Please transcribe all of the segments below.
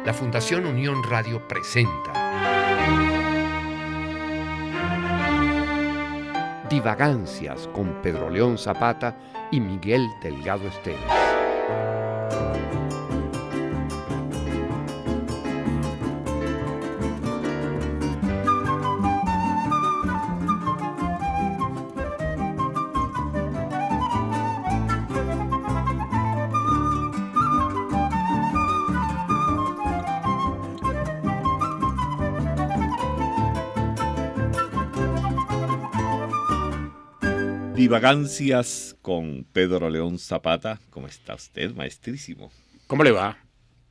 la Fundación Unión Radio presenta Divagancias con Pedro León Zapata y Miguel Delgado Esteves. Divagancias con Pedro León Zapata. ¿Cómo está usted, maestrísimo? ¿Cómo le va?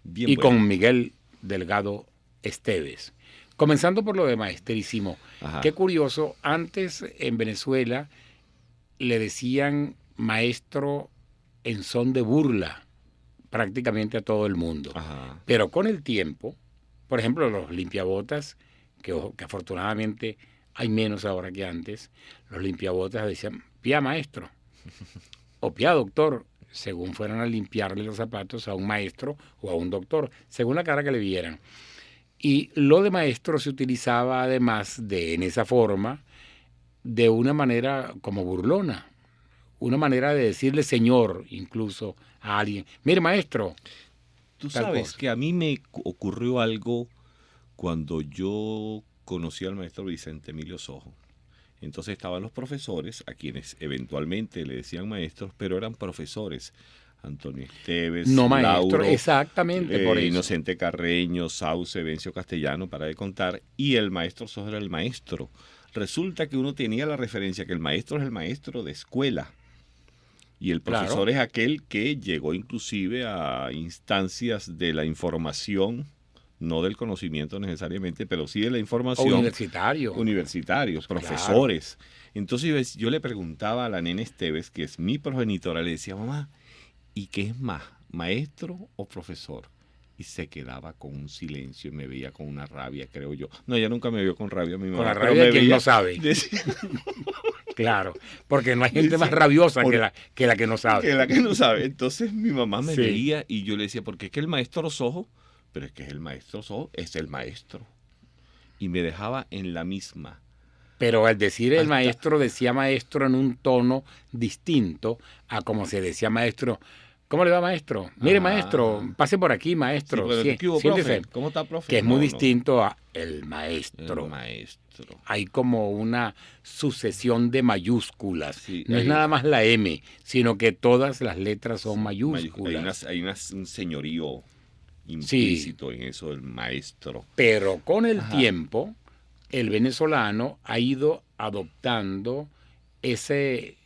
Bien, Y bueno. con Miguel Delgado Esteves. Comenzando por lo de maestrísimo. Ajá. Qué curioso, antes en Venezuela le decían maestro en son de burla prácticamente a todo el mundo. Ajá. Pero con el tiempo, por ejemplo, los limpiabotas, que afortunadamente hay menos ahora que antes, los limpiabotas decían pía maestro o pía doctor, según fueran a limpiarle los zapatos a un maestro o a un doctor, según la cara que le vieran. Y lo de maestro se utilizaba además en esa forma, de una manera como burlona, una manera de decirle señor incluso a alguien. Mire, maestro. Tú tal sabes cosa. que a mí me ocurrió algo cuando yo conocí al maestro Vicente Emilio Sojo. Entonces estaban los profesores, a quienes eventualmente le decían maestros, pero eran profesores. Antonio Esteves, No maestro, Lauro, exactamente por eso. Inocente Carreño, Sauce, Vencio Castellano, para de contar, y el maestro Sojo era el maestro. Resulta que uno tenía la referencia que el maestro es el maestro de escuela y el profesor Claro. es aquel que llegó inclusive a instancias de la información, no del conocimiento necesariamente, pero sí de la O información. universitario. Universitarios, Claro. profesores. Entonces yo le preguntaba a la nena Esteves, que es mi progenitora, le decía, mamá, ¿y qué es más, maestro o profesor? Y se quedaba con un silencio y me veía con una rabia, creo yo. No, ella nunca me vio con rabia, mi mamá. Con la pero rabia me de quien veía- no sabe. decía- Claro, porque no hay gente Decía, más rabiosa por- que la que no sabe. que la que no sabe. Entonces mi mamá me Sí. veía y yo le decía, porque es que el maestro Sojo, pero es que el maestro Sojo es el maestro. Y me dejaba en la misma. Pero al decir el Hasta- maestro, decía maestro en un tono distinto a como se decía maestro. ¿Cómo le va, maestro? Mire, Ah. maestro, pase por aquí, Sí, maestro. pero Sí, ¿qué hubo, siéntese. profe? ¿Cómo está, profe? Que es muy No, no. distinto a el El maestro. maestro. Hay como una sucesión de mayúsculas. Sí, No es hay- nada más la M, sino que todas las letras son Hay, mayúsculas. un señorío implícito en eso del maestro. Pero con el Ajá. tiempo, el venezolano ha ido adoptando ese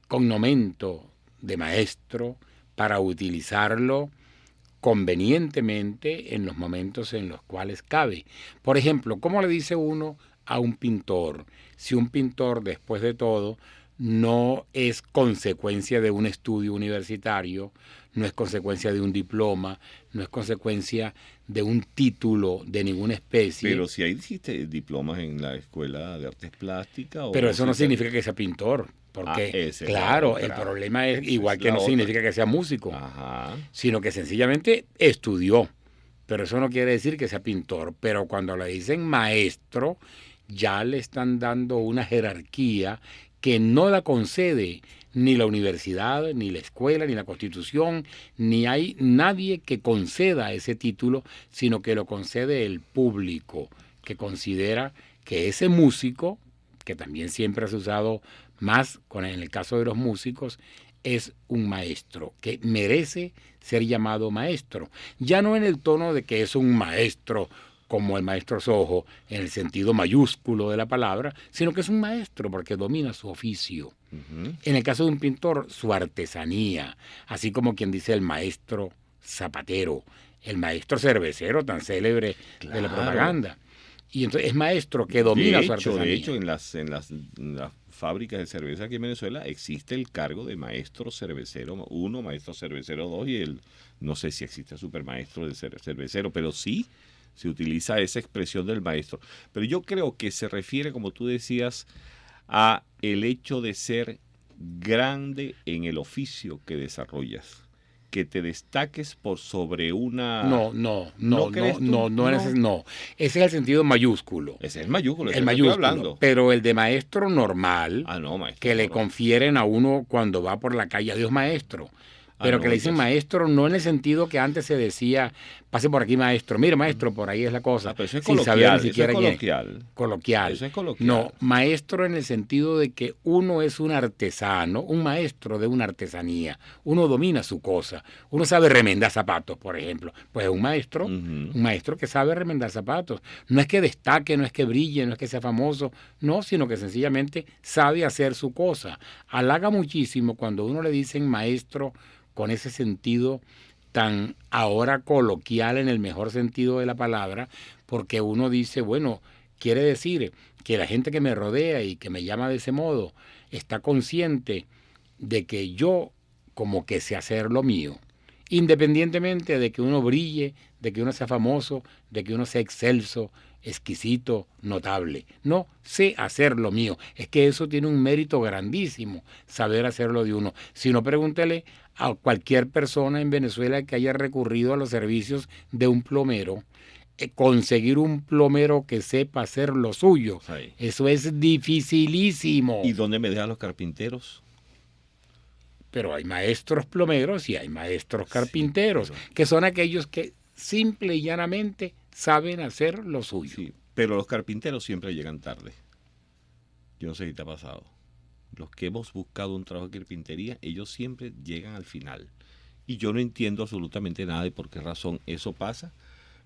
cognomento de maestro para utilizarlo convenientemente en los momentos en los cuales cabe. Por ejemplo, ¿cómo le dice uno a un pintor? Si un pintor, después de todo, no es consecuencia de un estudio universitario, no es consecuencia de un diploma, no es consecuencia de un título de ninguna especie. Pero si ahí hiciste diplomas en la Escuela de Artes Plásticas. Pero eso no si te- significa que sea pintor, porque, esa es claro, la el otra. problema es Esa igual es que la no otra. significa que sea músico, Ajá. sino que sencillamente estudió. Pero eso no quiere decir que sea pintor. Pero cuando le dicen maestro, ya le están dando una jerarquía que no la concede ni la universidad, ni la escuela, ni la Constitución, ni hay nadie que conceda ese título, sino que lo concede el público, que considera que ese músico, que también siempre se ha usado más en el caso de los músicos, es un maestro, que merece ser llamado maestro. Ya no en el tono de que es un maestro como el maestro Sojo, en el sentido mayúsculo de la palabra, sino que es un maestro porque domina su oficio. Ujú. En el caso de un pintor, su artesanía, así como quien dice el maestro zapatero, el maestro cervecero tan célebre de la Claro. propaganda. Y entonces es maestro que domina su artesanía. De hecho, en las fábricas de cerveza aquí en Venezuela existe el cargo de maestro cervecero 1, maestro cervecero 2 y no sé si existe supermaestro de cervecero, pero sí se utiliza esa expresión del maestro. Pero yo creo que se refiere, como tú decías, a el hecho de ser grande en el oficio que desarrollas, que te destaques por sobre una... No. Ese es el sentido mayúsculo. Ese es el mayúsculo, El ese mayúsculo. estoy hablando. Pero el de maestro normal, No, maestro. que le confieren a uno cuando va por la calle, adiós maestro. Pero que le dicen maestro no en el sentido que antes se decía, pase por aquí maestro, mire maestro, por ahí es la cosa. Pero eso es sin coloquial, saber ni siquiera eso es quién. coloquial. Eso es coloquial. No, maestro en el sentido de que uno es un artesano, un maestro de una artesanía. Uno domina su cosa. Uno sabe remendar zapatos, por ejemplo. Pues es un maestro que sabe remendar zapatos. No es que destaque, no es que brille, no es que sea famoso, no, sino que sencillamente sabe hacer su cosa. Halaga muchísimo cuando uno le dicen maestro con ese sentido tan ahora coloquial en el mejor sentido de la palabra, porque uno dice, bueno, quiere decir que la gente que me rodea y que me llama de ese modo está consciente de que yo como que sé hacer lo mío, independientemente de que uno brille, de que uno sea famoso, de que uno sea excelso, exquisito, notable. No, sé hacer lo mío. Es que eso tiene un mérito grandísimo, saber hacerlo de uno. Si no, pregúntele a cualquier persona en Venezuela que haya recurrido a los servicios de un plomero. Conseguir un plomero que sepa hacer lo suyo, sí. Eso es dificilísimo. ¿Y dónde me dejan los carpinteros? Pero hay maestros plomeros y hay maestros carpinteros, sí, que son aquellos que simple y llanamente saben hacer lo suyo. Sí, pero los carpinteros siempre llegan tarde. Yo no sé si te ha pasado. Los que hemos buscado un trabajo de carpintería, ellos siempre llegan al final. Y yo no entiendo absolutamente nada de por qué razón eso pasa,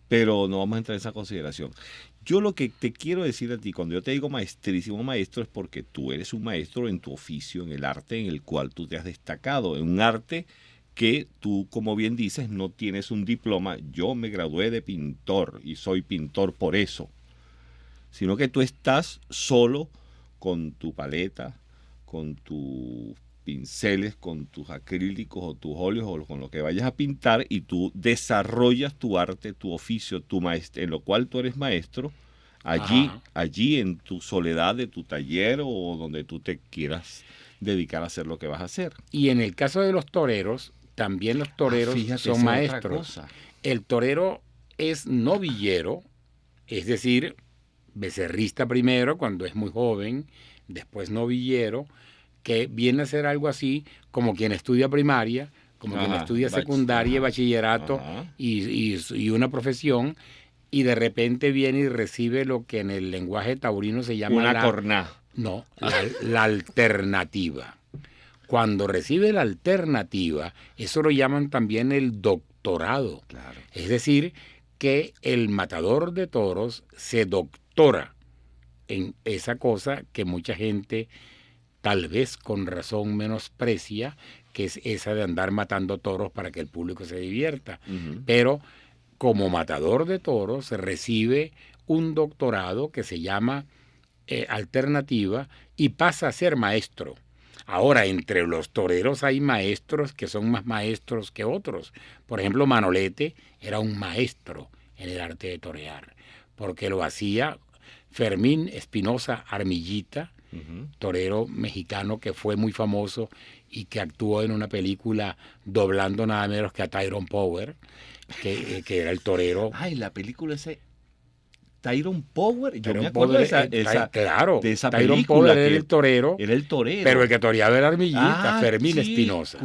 pero no vamos a entrar en esa consideración. Yo lo que te quiero decir a ti, cuando yo te digo maestrísimo maestro, es porque tú eres un maestro en tu oficio, en el arte en el cual tú te has destacado, en un arte que tú, como bien dices, no tienes un diploma. Yo me gradué de pintor y soy pintor por eso, sino que tú estás solo con tu paleta, con tus pinceles, con tus acrílicos o tus óleos o con lo que vayas a pintar, y tú desarrollas tu arte, tu oficio, tu maestro, en lo cual tú eres maestro, allí en tu soledad de tu taller o donde tú te quieras dedicar a hacer lo que vas a hacer. Y en el caso de los toreros, también los toreros son maestros. El torero es novillero, es decir, becerrista primero cuando es muy joven, después novillero, que viene a ser algo así como quien estudia primaria, como quien estudia secundaria, bachillerato y una profesión, y de repente viene y recibe lo que en el lenguaje taurino se llama una corná. No, la alternativa. Cuando recibe la alternativa, eso lo llaman también el doctorado. Claro. Es decir, que el matador de toros se doctora en esa cosa que mucha gente tal vez con razón menosprecia, que es esa de andar matando toros para que el público se divierta. Pero como matador de toros se recibe un doctorado que se llama alternativa y pasa a ser maestro. Ahora, entre los toreros hay maestros que son más maestros que otros. Por ejemplo, Manolete era un maestro en el arte de torear, porque lo hacía Fermín Espinosa Armillita, torero mexicano que fue muy famoso y que actuó en una película doblando nada menos que a Tyrone Power, que era el torero. Ay, la película ese Tyrone Power, yo Tyrone me acuerdo Power, de esa Tyrone película. Power era el torero. Era el torero. Pero el que toreaba era Armillita, Fermín Espinosa.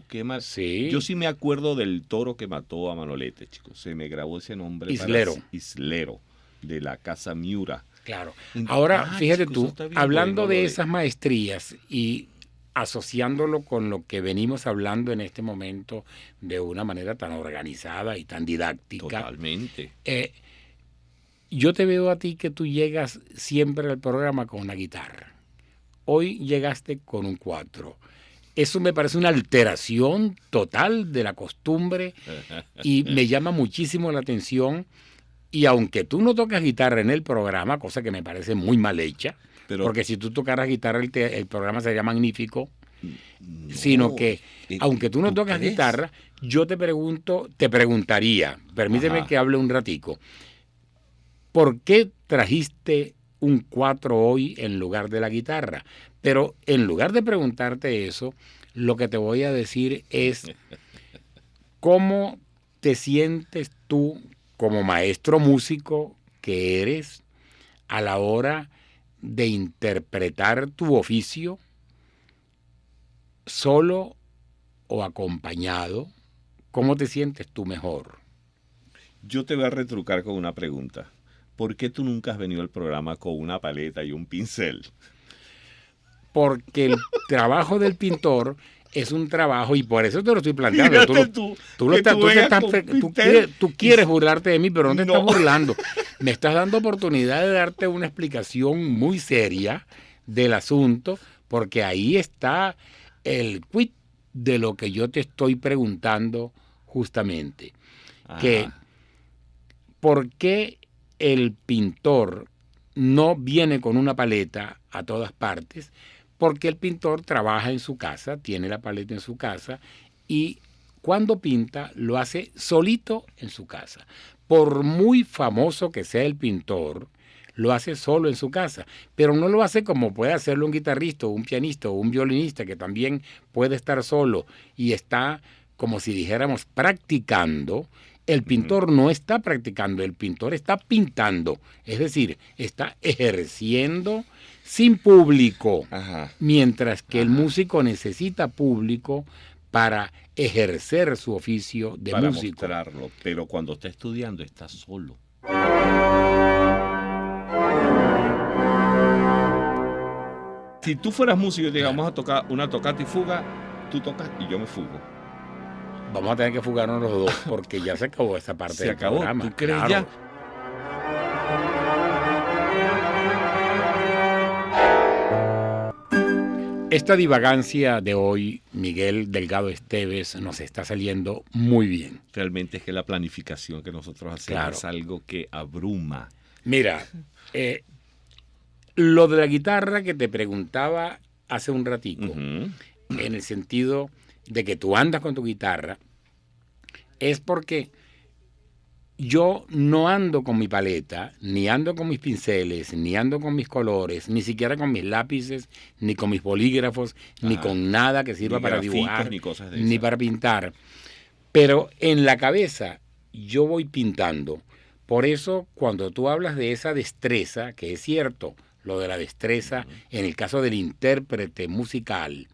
Qué mal. Sí. Yo sí me acuerdo del toro que mató a Manolete, chicos. Se me grabó ese nombre. Islero, de la Casa Miura. Claro. Ahora, fíjate tú, hablando de esas maestrías y asociándolo con lo que venimos hablando en este momento de una manera tan organizada y tan didáctica. Totalmente. Yo te veo a ti que tú llegas siempre al programa con una guitarra. Hoy llegaste con un 4. Eso me parece una alteración total de la costumbre y me llama muchísimo la atención. Y aunque tú no tocas guitarra en el programa, cosa que me parece muy mal hecha, porque si tú tocaras guitarra el programa sería magnífico, sino que aunque tú no tocas guitarra, yo te preguntaría, permíteme que hable un ratico, ¿por qué trajiste un 4 hoy en lugar de la guitarra? Pero en lugar de preguntarte eso, lo que te voy a decir es, ¿cómo te sientes tú como maestro músico que eres a la hora de interpretar tu oficio solo o acompañado? ¿Cómo te sientes tú mejor? Yo te voy a retrucar con una pregunta. ¿Por qué tú nunca has venido al programa con una paleta y un pincel? Porque el trabajo del pintor es un trabajo, y por eso te lo estoy planteando. Tú quieres burlarte de mí, pero no te estás burlando. Me estás dando oportunidad de darte una explicación muy seria del asunto, porque ahí está el quid de lo que yo te estoy preguntando justamente. Que ¿por qué el pintor no viene con una paleta a todas partes? Porque el pintor trabaja en su casa, tiene la paleta en su casa, y cuando pinta lo hace solito en su casa. Por muy famoso que sea el pintor, lo hace solo en su casa, pero no lo hace como puede hacerlo un guitarrista, un pianista o un violinista, que también puede estar solo y está, como si dijéramos, practicando. El pintor no está practicando, el pintor está pintando, es decir, está ejerciendo sin público, mientras que el músico necesita público para ejercer su oficio de músico. Para mostrarlo, pero cuando está estudiando está solo. Si tú fueras músico y te digamos a tocar una tocata y fuga, tú tocas y yo me fugo. Vamos a tener que fugarnos los dos porque ya se acabó esa parte del programa. ¿Tú crees ya? Esta divagancia de hoy, Miguel Delgado Esteves, nos está saliendo muy bien. Realmente es que la planificación que nosotros hacemos es algo que abruma. Mira, lo de la guitarra que te preguntaba hace un ratico, en el sentido de que tú andas con tu guitarra, es porque yo no ando con mi paleta, ni ando con mis pinceles, ni ando con mis colores, ni siquiera con mis lápices, ni con mis bolígrafos, ni con nada que sirva para dibujar, ni para pintar. Pero en la cabeza yo voy pintando. Por eso, cuando tú hablas de esa destreza, que es cierto, lo de la destreza en el caso del intérprete musical,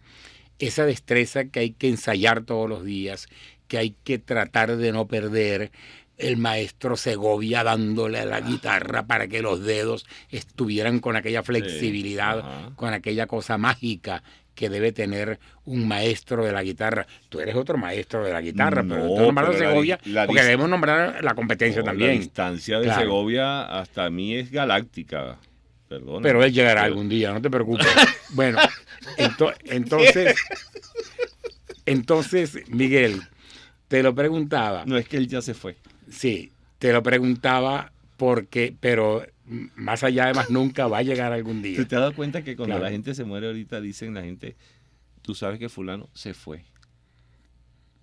esa destreza que hay que ensayar todos los días, que hay que tratar de no perder, el maestro Segovia dándole a la guitarra para que los dedos estuvieran con aquella flexibilidad, con aquella cosa mágica que debe tener un maestro de la guitarra. Tú eres otro maestro de la guitarra, pero tú nombras a Segovia porque debemos nombrar la competencia también. La distancia de Segovia hasta mí es galáctica. Perdona. Pero él llegará algún día, no te preocupes. Bueno, entonces, Miguel, te lo preguntaba. No, es que él ya se fue. Sí, te lo preguntaba pero más allá de más nunca va a llegar algún día. ¿Te has dado cuenta que cuando la gente se muere ahorita dicen la gente, tú sabes que fulano se fue?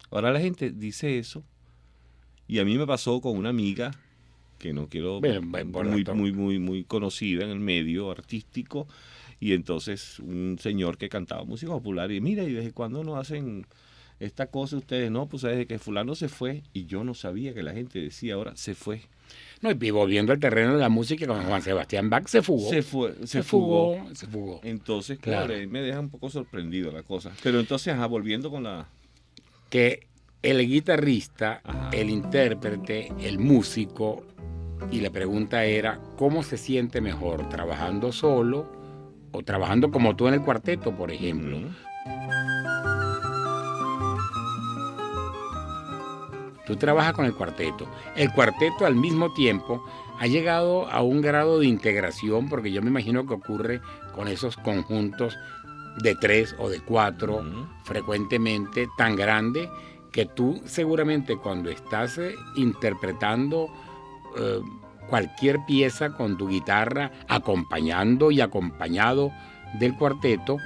Ahora la gente dice eso y a mí me pasó con una amiga que no quiero, muy conocida en el medio artístico, y entonces un señor que cantaba música popular y mira, ¿y desde cuándo no hacen esta cosa ustedes? No, pues desde que fulano se fue, y yo no sabía que la gente decía ahora se fue. No, y volviendo al terreno de la música, con Juan Sebastián Bach se fugó. Se fugó. Entonces, claro, me deja un poco sorprendido la cosa. Pero entonces, volviendo con la... Que el guitarrista, el intérprete, el músico, y la pregunta era, ¿cómo se siente mejor? ¿Trabajando solo o trabajando como tú en el cuarteto, por ejemplo? Tú trabajas con el cuarteto. El cuarteto al mismo tiempo ha llegado a un grado de integración, porque yo me imagino que ocurre con esos conjuntos de 3 o de 4 frecuentemente, tan grande que tú seguramente cuando estás interpretando cualquier pieza con tu guitarra, acompañando y acompañado del cuarteto,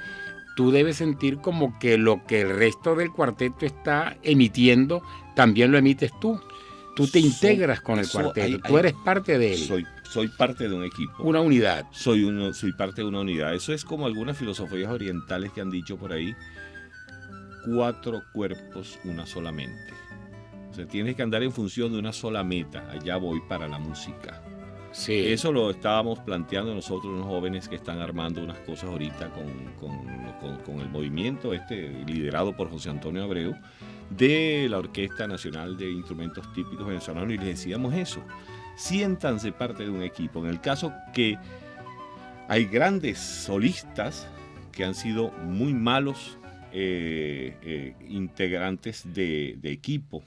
tú debes sentir como que lo que el resto del cuarteto está emitiendo, también lo emites tú. Tú te integras con el cuarteto, tú eres parte de él. Soy parte de un equipo. Una unidad. Soy parte de una unidad. Eso es como algunas filosofías orientales que han dicho por ahí: 4 cuerpos, una sola mente. O sea, tienes que andar en función de una sola meta. Allá voy para la música. Sí. Eso lo estábamos planteando nosotros, unos jóvenes que están armando unas cosas ahorita con el movimiento liderado por José Antonio Abreu de la Orquesta Nacional de Instrumentos Típicos Venezolanos, y les decíamos eso: siéntanse parte de un equipo. En el caso que hay grandes solistas que han sido muy malos integrantes de equipo.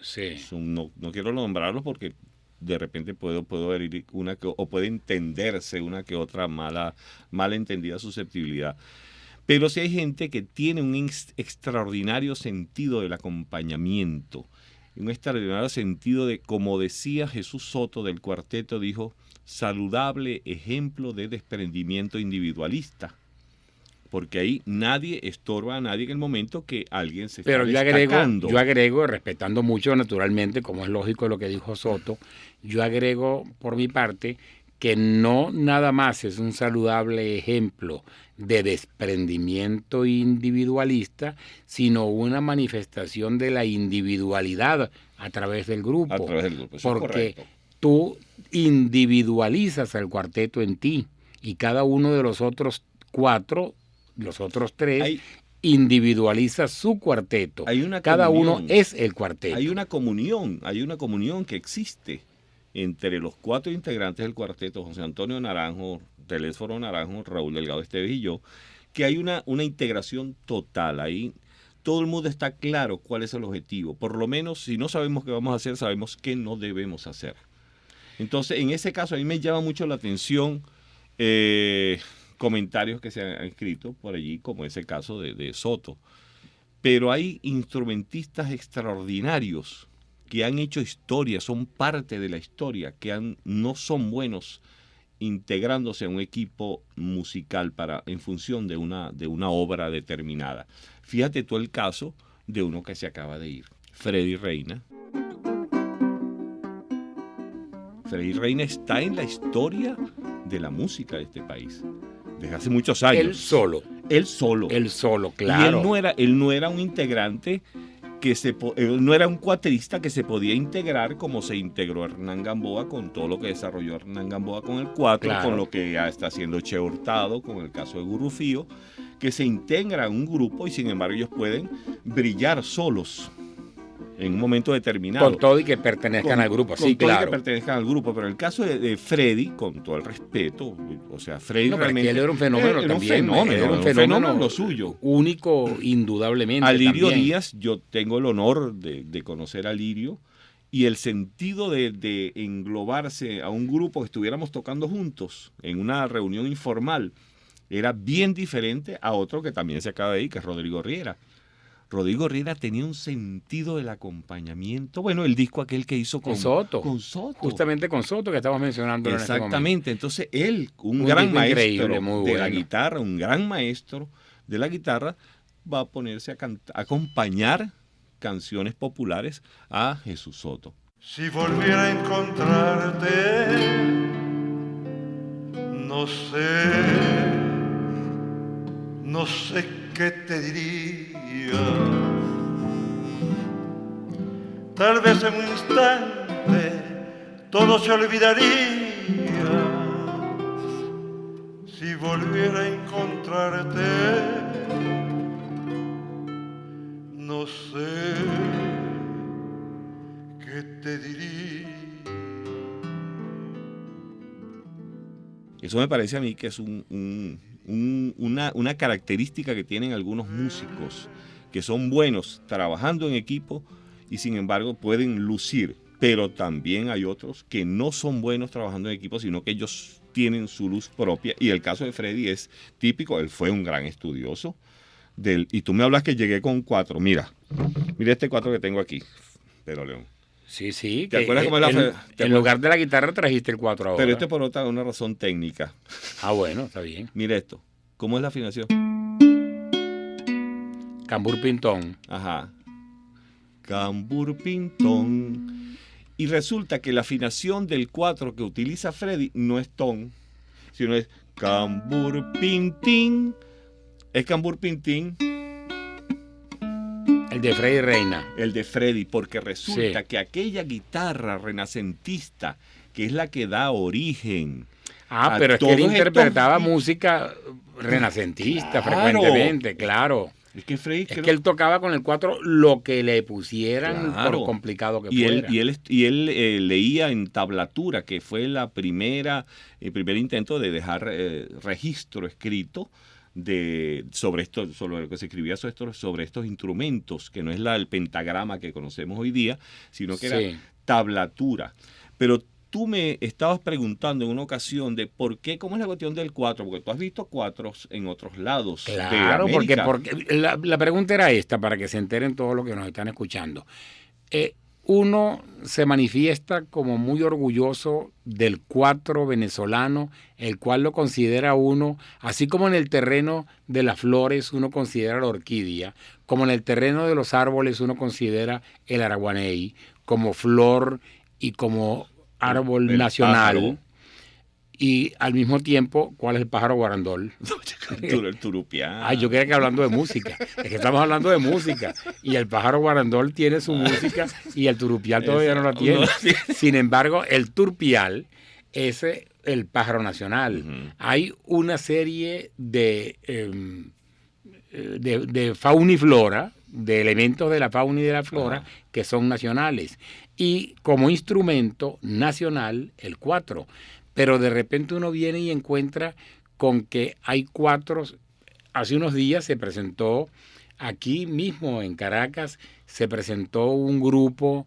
Sí. No quiero nombrarlos porque de repente puedo herir o puede entenderse una que otra mala entendida susceptibilidad. Pero sí hay gente que tiene un extraordinario sentido del acompañamiento, un extraordinario sentido de, como decía Jesús Soto del cuarteto, dijo, saludable ejemplo de desprendimiento individualista. Porque ahí nadie estorba a nadie en el momento que alguien se está destacando. Yo agrego, respetando mucho naturalmente, como es lógico lo que dijo Soto, yo agrego por mi parte que no nada más es un saludable ejemplo de desprendimiento individualista, sino una manifestación de la individualidad a través del grupo. A través del grupo, eso porque es correcto. tú individualizas al cuarteto en ti y cada uno de los otros cuatro, los otros tres, individualiza su cuarteto. Cada uno es el cuarteto. Hay una comunión que existe entre los cuatro integrantes del cuarteto, José Antonio Naranjo, Telésforo Naranjo, Raúl Delgado Esteves y yo, que hay una integración total. Ahí todo el mundo está claro cuál es el objetivo. Por lo menos, si no sabemos qué vamos a hacer, sabemos qué no debemos hacer. Entonces, en ese caso, a mí me llama mucho la atención comentarios que se han escrito por allí, como ese caso de Soto. Pero hay instrumentistas extraordinarios que han hecho historia, son parte de la historia, que no son buenos integrándose a un equipo musical en función de una obra determinada. Fíjate tú el caso de uno que se acaba de ir, Freddy Reina. Freddy Reina está en la historia de la música de este país desde hace muchos años. Él solo, claro. Y él no era un integrante él no era un cuatrista que se podía integrar como se integró Hernán Gamboa con todo lo que desarrolló Hernán Gamboa con el cuatro, claro, con lo que ya está haciendo Che Hurtado con el caso de Gurrufío, que se integra en un grupo y sin embargo ellos pueden brillar solos en un momento determinado. Con todo y que pertenezcan al grupo, sí, claro. Con todo y que pertenezcan al grupo, pero en el caso de Freddy, con todo el respeto, o sea, Freddy realmente... Él era un fenómeno también. Era un fenómeno lo suyo. Único, indudablemente. A Lirio Díaz, yo tengo el honor de conocer a Lirio, y el sentido de englobarse a un grupo que estuviéramos tocando juntos en una reunión informal era bien diferente a otro que también se acaba de ir, que es Rodrigo Riera. Rodrigo Riera tenía un sentido del acompañamiento. Bueno, el disco aquel que hizo con Soto. Justamente con Soto, que estamos mencionando en este momento. Exactamente. Entonces, él, un gran maestro de la guitarra, un gran maestro de la guitarra, va a ponerse a acompañar canciones populares a Jesús Soto. Si volviera a encontrarte, no sé qué te diría. Tal vez en un instante todo se olvidaría. Si volviera a encontrarte, no sé qué te diría. Eso me parece a mí que es una característica que tienen algunos músicos que son buenos trabajando en equipo y sin embargo pueden lucir, pero también hay otros que no son buenos trabajando en equipo, sino que ellos tienen su luz propia, y el caso de Freddy es típico. Él fue un gran estudioso y tú me hablas que llegué con 4, mira este 4 que tengo aquí, Pedro León. Sí. ¿Te acuerdas cómo en lugar de la guitarra trajiste el 4 ahora? Pero por una razón técnica. Ah, bueno, está bien. Mira esto, ¿cómo es la afinación? Cambur pintón. Ajá. Cambur pintón. Y resulta que la afinación del 4 que utiliza Freddy no es ton, sino es cambur pintín. Es cambur pintín. El de Freddy Reina. El de Freddy, porque resulta Sí. que aquella guitarra renacentista, que es la que da origen a Pero es que él todos interpretaba estos- música renacentista Claro. frecuentemente, claro. Es que Freddy Es que él tocaba con el 4 lo que le pusieran, Claro. por complicado que y fuera. él leía en tablatura, que fue el primer intento de dejar registro escrito sobre lo que se escribía sobre estos instrumentos, que no es el pentagrama que conocemos hoy día, sino que Sí. era tablatura. Pero tú me estabas preguntando en una ocasión de por qué, cómo es la cuestión del 4, porque tú has visto 4 en otros lados de Claro, América. porque la pregunta era esta, para que se enteren todos los que nos están escuchando. Uno se manifiesta como muy orgulloso del 4 venezolano, el cual lo considera uno, así como en el terreno de las flores uno considera la orquídea, como en el terreno de los árboles uno considera el araguaney, como flor y como árbol El nacional. pájaro. Y al mismo tiempo, ¿cuál es el pájaro guarandol? El turupián. Ay, yo creía que hablando de música. Es que estamos hablando de música. Y el pájaro guarandol tiene su música y el turupial todavía no la tiene. Sin embargo, el turpial es el pájaro nacional. Ujú. Hay una serie de fauna y flora, de elementos de la fauna y de la flora, que son nacionales. Y como instrumento nacional, el 4. Pero de repente uno viene y encuentra con que hay 4. Hace unos días se presentó aquí mismo en Caracas, se presentó un grupo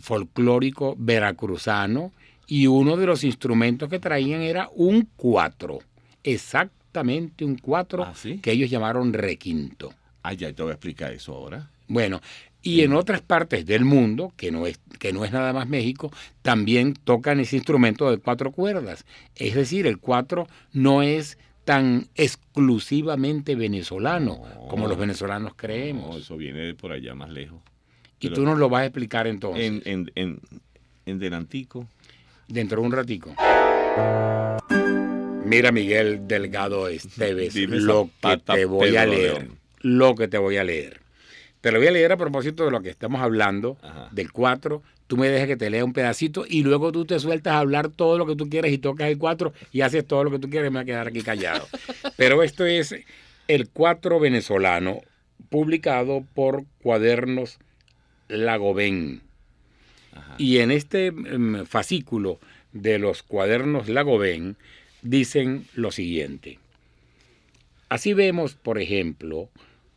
folclórico veracruzano y uno de los instrumentos que traían era un 4, exactamente un 4 ¿Ah, sí? que ellos llamaron requinto. Ya te voy a explicar eso ahora. Bueno, y en otras partes del mundo, que no es nada más México, también tocan ese instrumento de 4 cuerdas. Es decir, el 4 no es tan exclusivamente venezolano como los venezolanos creemos. No, eso viene de por allá más lejos. Y Pero tú nos lo vas a explicar entonces, en Delantico. dentro de un ratico. Mira, Miguel Delgado Esteves, Dime, lo que Zapata te voy a Pedro leer. León. Lo que te voy a leer. Te lo voy a leer a propósito de lo que estamos hablando, Ajá. del 4. Tú me dejas que te lea un pedacito y luego tú te sueltas a hablar todo lo que tú quieres y tocas el 4 y haces todo lo que tú quieres y me voy a quedar aquí callado. Pero esto es el 4 venezolano, publicado por Cuadernos Lagobén. Ajá. Y en este fascículo de los Cuadernos Lagobén dicen lo siguiente. Así vemos, por ejemplo,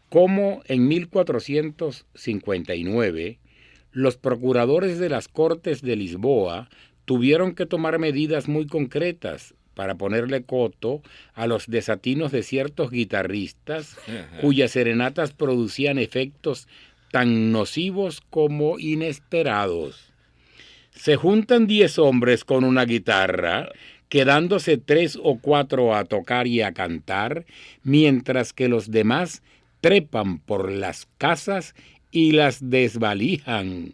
cómo en 1459 los procuradores de las Cortes de Lisboa tuvieron que tomar medidas muy concretas para ponerle coto a los desatinos de ciertos guitarristas cuyas serenatas producían efectos tan nocivos como inesperados. Se juntan 10 hombres con una guitarra, quedándose 3 o 4 a tocar y a cantar, mientras que los demás trepan por las casas y las desvalijan.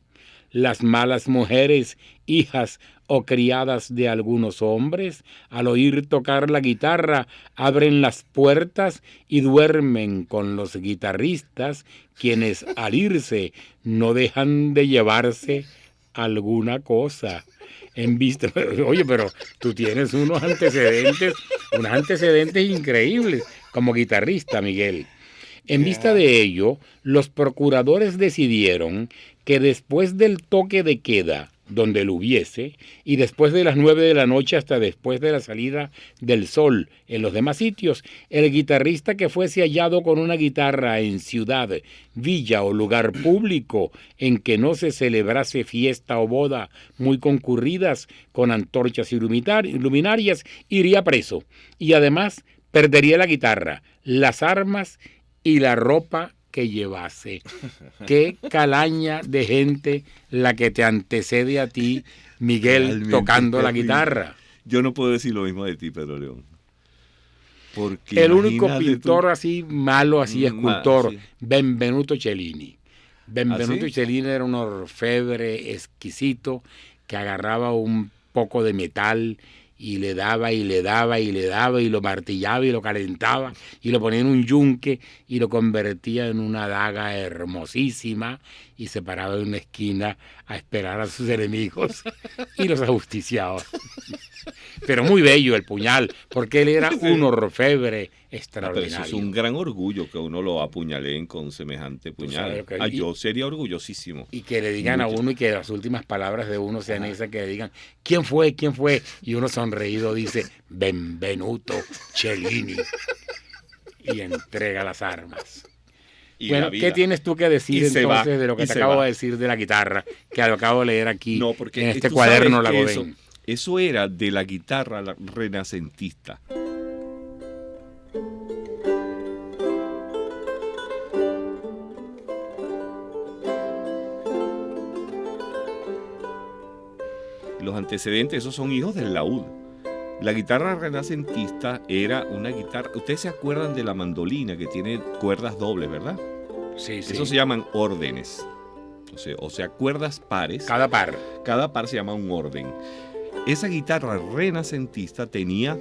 Las malas mujeres, hijas o criadas de algunos hombres, al oír tocar la guitarra, abren las puertas y duermen con los guitarristas, quienes al irse no dejan de llevarse alguna cosa. En vista, oye, pero tú tienes unos antecedentes increíbles como guitarrista, Miguel. En vista de ello, los procuradores decidieron que después del toque de queda, donde lo hubiese, y después de las 9 de la noche hasta después de la salida del sol en los demás sitios, el guitarrista que fuese hallado con una guitarra en ciudad, villa o lugar público en que no se celebrase fiesta o boda muy concurridas con antorchas y luminarias, iría preso y además perdería la guitarra, las armas y la ropa que llevase. Qué calaña de gente la que te antecede a ti, Miguel, Realmente tocando la terrible. guitarra. Yo no puedo decir lo mismo de ti, Pedro León. Porque El único imagínate pintor tú- así malo, así escultor, sí. Benvenuto Cellini. Benvenuto ¿Ah, sí? Cellini era un orfebre exquisito que agarraba un poco de metal y le daba y le daba y le daba y lo martillaba y lo calentaba y lo ponía en un yunque y lo convertía en una daga hermosísima y se paraba en una esquina a esperar a sus enemigos y los ajusticiaba. Pero muy bello el puñal, porque él era un orfebre Pero extraordinario. eso es un gran orgullo que uno lo apuñaleen con semejante puñal. sabes que- Yo sería orgullosísimo. Y que le digan a Mucho. uno y que las últimas palabras de uno sean esas que le digan, ¿quién fue? ¿Quién fue? Y uno sonreído dice, Benvenuto Cellini. Y entrega las armas. Y Bueno, la vida. ¿qué tienes tú que decir Y se va, entonces de lo que y te se acabo va. de decir de la guitarra? Que lo acabo de leer aquí No, porque en este tú cuaderno sabes que Lagodén. eso era de la guitarra renacentista. Los antecedentes, esos son hijos del laúd. La guitarra renacentista era una guitarra. Ustedes se acuerdan de la mandolina que tiene cuerdas dobles, ¿verdad? Sí, sí. Eso se llaman órdenes. O sea, cuerdas pares. Cada par. Cada par se llama un orden. Esa guitarra renacentista tenía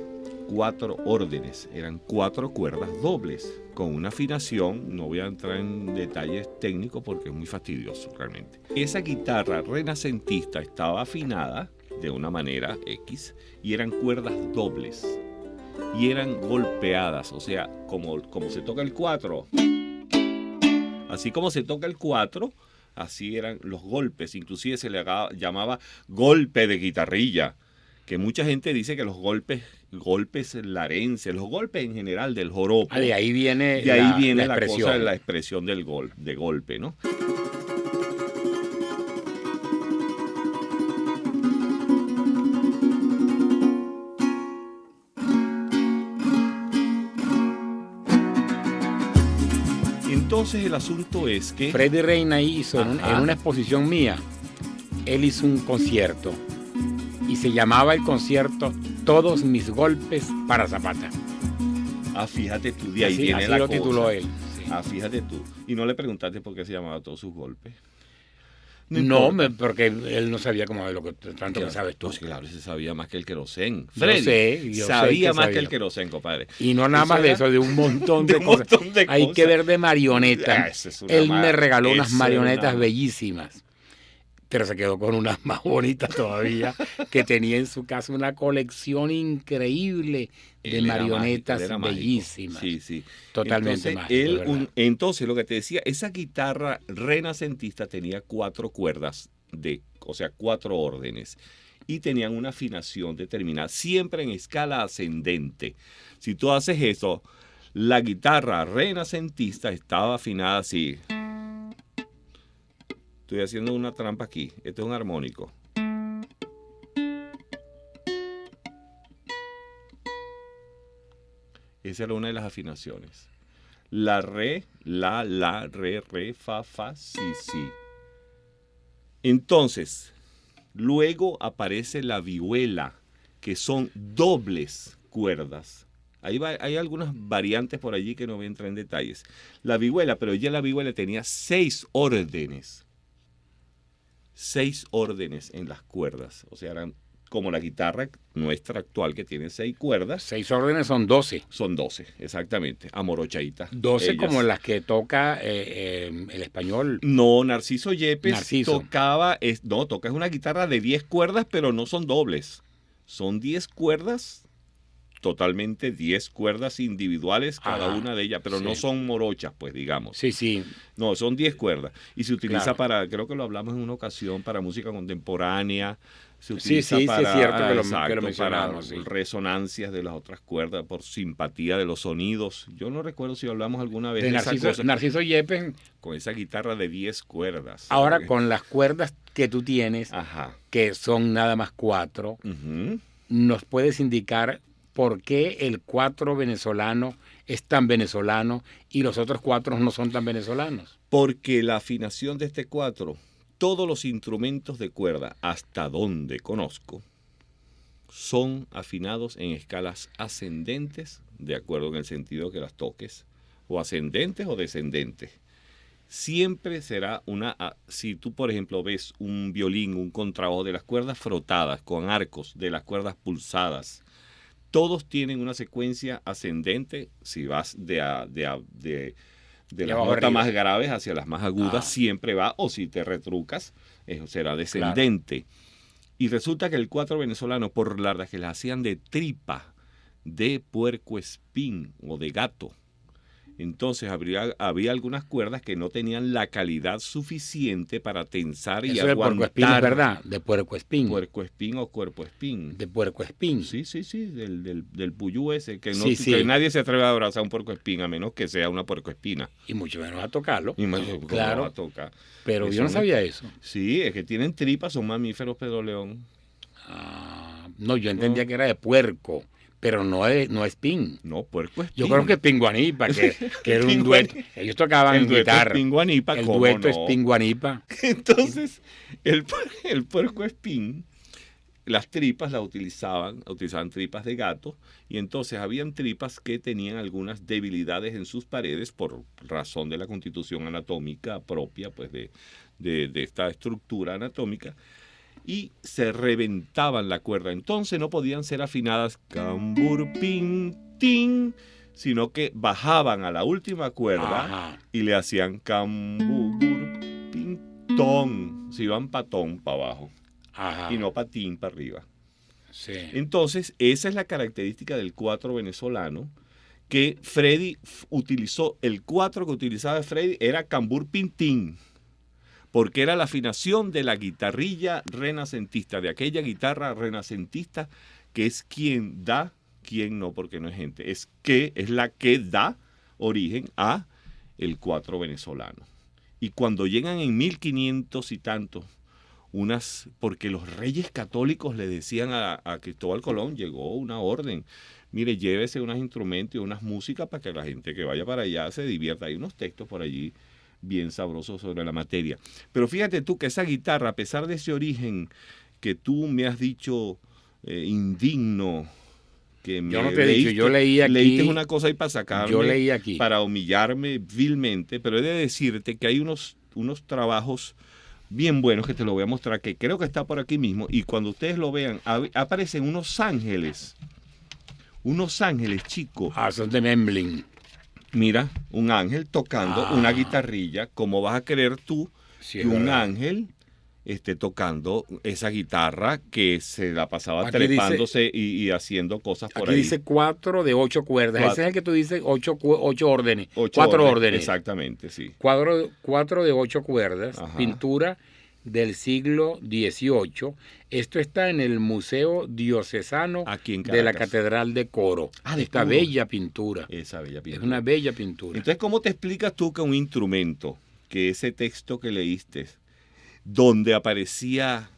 4 órdenes, eran 4 cuerdas dobles, con una afinación, no voy a entrar en detalles técnicos porque es muy fastidioso realmente. Esa guitarra renacentista estaba afinada de una manera X y eran cuerdas dobles y eran golpeadas, o sea, como se toca el 4, así como se toca el 4, así eran los golpes, inclusive se le llamaba golpe de guitarrilla, que mucha gente dice que los golpes larenses, los golpes en general del joropo, De ahí viene de ahí viene la expresión. cosa de la expresión del de golpe, ¿no? Entonces el asunto es que Freddy Reina hizo Ajá. en una exposición mía, él hizo un concierto y se llamaba el concierto Todos mis golpes para Zapata. fíjate tú, de ahí Así, viene así la lo cosa. tituló él. Sí. Fíjate tú. Y no le preguntaste por qué se llamaba todos sus golpes. No, importa. porque él no sabía como de lo que tanto que sabes tú. Pues claro, se sabía más que el querosén. Yo sé, yo sé sabía que más sabía. que el querosén, compadre. Y no nada Eso más de era eso, de un montón de de un cosas. montón de Hay cosas. que ver de marionetas. Esa es una Él me regaló unas esa era marionetas una- bellísimas. Pero se quedó con unas más bonitas todavía, que tenía en su casa una colección increíble de Él era mágico, él era mágico. bellísimas. Sí, sí. Totalmente entonces, mágico, de verdad. entonces, lo que te decía, esa guitarra renacentista tenía 4 cuerdas, o sea, 4 órdenes. Y tenían una afinación determinada, siempre en escala ascendente. Si tú haces eso, la guitarra renacentista estaba afinada así. Estoy haciendo una trampa aquí. Este es un armónico. Esa era una de las afinaciones. La, re, la, re, fa, si, si. Entonces, luego aparece la vihuela, que son dobles cuerdas. Hay algunas variantes por allí que no voy a entrar en detalles. La vihuela, pero ya la vihuela tenía 6 órdenes. 6 órdenes en las cuerdas. O sea, eran como la guitarra nuestra actual que tiene 6 cuerdas. 6 órdenes son 12. Son 12, exactamente, amorochaditas. 12 ellas. como las que toca el español. No, Narciso Yepes Narciso. toca es una guitarra de 10 cuerdas, pero no son dobles. Son 10 cuerdas, totalmente 10 cuerdas individuales cada Ajá, una de ellas, pero sí. no son morochas, pues digamos. Sí, sí. No, son 10 cuerdas. Y se utiliza Claro. creo que lo hablamos en una ocasión, para música contemporánea. Se Sí, utiliza sí, sí, para, es cierto que lo exacto, mencionamos, para sí. resonancias de las otras cuerdas, por simpatía de los sonidos. Yo no recuerdo si hablamos alguna vez De de esa cosa, Narciso Yepes, con esa guitarra de 10 cuerdas. ahora con las cuerdas que tú tienes, Ajá. que son nada más 4, Ujú. ¿nos puedes indicar por qué el 4 venezolano es tan venezolano y los otros 4 no son tan venezolanos? Porque la afinación de este 4, todos los instrumentos de cuerda, hasta donde conozco, son afinados en escalas ascendentes, de acuerdo en el sentido que las toques, o ascendentes o descendentes. siempre será si tú, por ejemplo, ves un violín, un contrabajo de las cuerdas frotadas con arcos, de las cuerdas pulsadas, todos tienen una secuencia ascendente. Si vas de las notas más graves hacia las más agudas, siempre va, o si te retrucas, eso será descendente. Claro. Y resulta que el cuatro venezolano, por las que las hacían de tripa, de puercoespín o de gato, entonces había algunas cuerdas que no tenían la calidad suficiente para tensar y aguantar. De puercoespín, es verdad, de puercoespín. Puercoespín o cuerpoespín. De puercoespín. Sí, del puyú ese, que nadie se atreve a abrazar un puercoespín a menos que sea una puercoespina. Y mucho menos a tocarlo. Claro, a tocar. Pero yo no sabía eso. Sí, es que tienen tripas, son mamíferos, Pedro León. No, yo entendía que era de puerco. Pero no es pin. No, puercoespín. Yo creo que es Pinguanipa, que era un dueto. Ellos tocaban en guitarra. Pinguanipa, el dueto es Pinguanipa. Entonces, el puercoespín, las tripas utilizaban tripas de gato, y entonces habían tripas que tenían algunas debilidades en sus paredes por razón de la constitución anatómica propia, pues de esta estructura anatómica, y se reventaban la cuerda. Entonces no podían ser afinadas cambur, pin, tin, sino que bajaban a la última cuerda y le hacían cambur, pin, ton. Se iban patón para abajo y no patín para arriba. Sí. Entonces esa es la característica del cuatro venezolano, que Freddy utilizó. El cuatro que utilizaba Freddy era cambur, pin, tin, porque era la afinación de la guitarrilla renacentista, de aquella guitarra renacentista que es quien da, quien no, porque no es gente, es la que da origen a el cuatro venezolano. Y cuando llegan en 1500 y tantos, porque los reyes católicos le decían a Cristóbal Colón, llegó una orden, mire, llévese unos instrumentos y unas músicas para que la gente que vaya para allá se divierta. Hay unos textos por allí bien sabroso sobre la materia. Pero fíjate tú que esa guitarra, a pesar de ese origen que tú me has dicho indigno, que yo no te he dicho, yo leí aquí. Leíste una cosa ahí para sacarme, yo leí aquí, para humillarme vilmente, pero he de decirte que hay unos trabajos bien buenos que te lo voy a mostrar, que creo que está por aquí mismo, y cuando ustedes lo vean, aparecen unos ángeles, chicos. Son de Memling. Mira, un ángel tocando una guitarrilla. ¿Cómo vas a creer tú que un ángel esté tocando esa guitarra que se la pasaba aquí trepándose y haciendo cosas por ahí? Aquí dice 4 de 8 cuerdas. Ese es el que tú dices 8 órdenes. 4 órdenes. Exactamente, sí. 4 de 8 cuerdas. Ajá. Pintura del siglo XVIII. Esto está en el Museo Diocesano de la Catedral de Coro. Esta bella pintura. Esa bella pintura. Es una bella pintura. Entonces, ¿cómo te explicas tú que un instrumento, que ese texto que leíste, donde aparecía,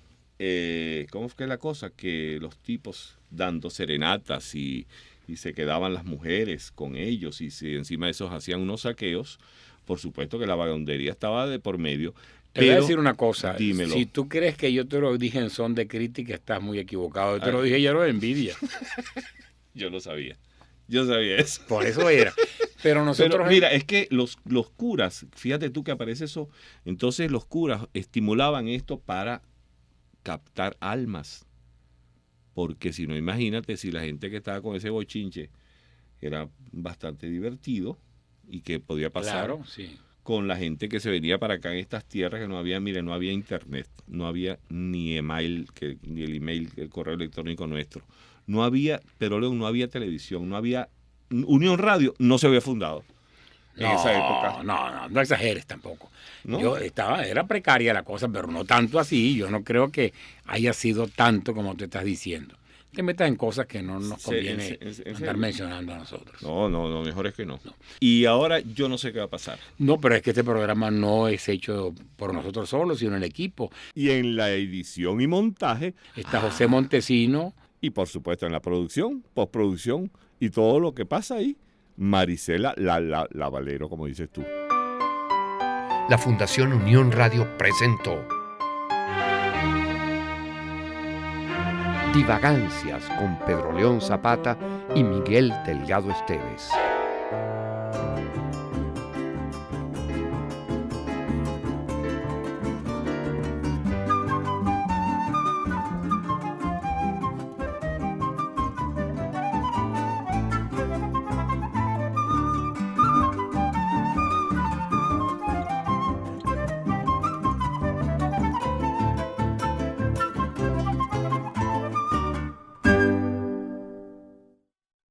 ¿cómo fue la cosa? Que los tipos dando serenatas y se quedaban las mujeres con ellos, y encima de esos hacían unos saqueos, por supuesto que la vagabundería estaba de por medio. Te voy a decir una cosa, dímelo. Si tú crees que yo te lo dije en son de crítica, estás muy equivocado. Yo te lo dije ya de envidia. Yo lo sabía. Yo sabía eso. Por eso era. Pero nosotros... mira, es que los curas, fíjate tú que aparece eso, entonces los curas estimulaban esto para captar almas. Porque si no, imagínate, si la gente que estaba con ese bochinche era bastante divertido y que podía pasar... Claro, sí. Con la gente que se venía para acá en estas tierras, que no había internet, no había ni email, ni el email, el correo electrónico nuestro. No había, pero luego no había televisión, no había Unión Radio, no se había fundado en esa época. No exageres tampoco. ¿No? Era precaria la cosa, pero no tanto así. Yo no creo que haya sido tanto como te estás diciendo. Te metas en cosas que no nos conviene andar mencionando a nosotros. No, mejor es que no. Y ahora yo no sé qué va a pasar. No, pero es que este programa no es hecho por nosotros solos, sino el equipo. Y en la edición y montaje está José Montesino. Y por supuesto en la producción, postproducción y todo lo que pasa ahí, Marisela la Valero, como dices tú. La Fundación Unión Radio presentó Divagancias con Pedro León Zapata y Miguel Delgado Esteves.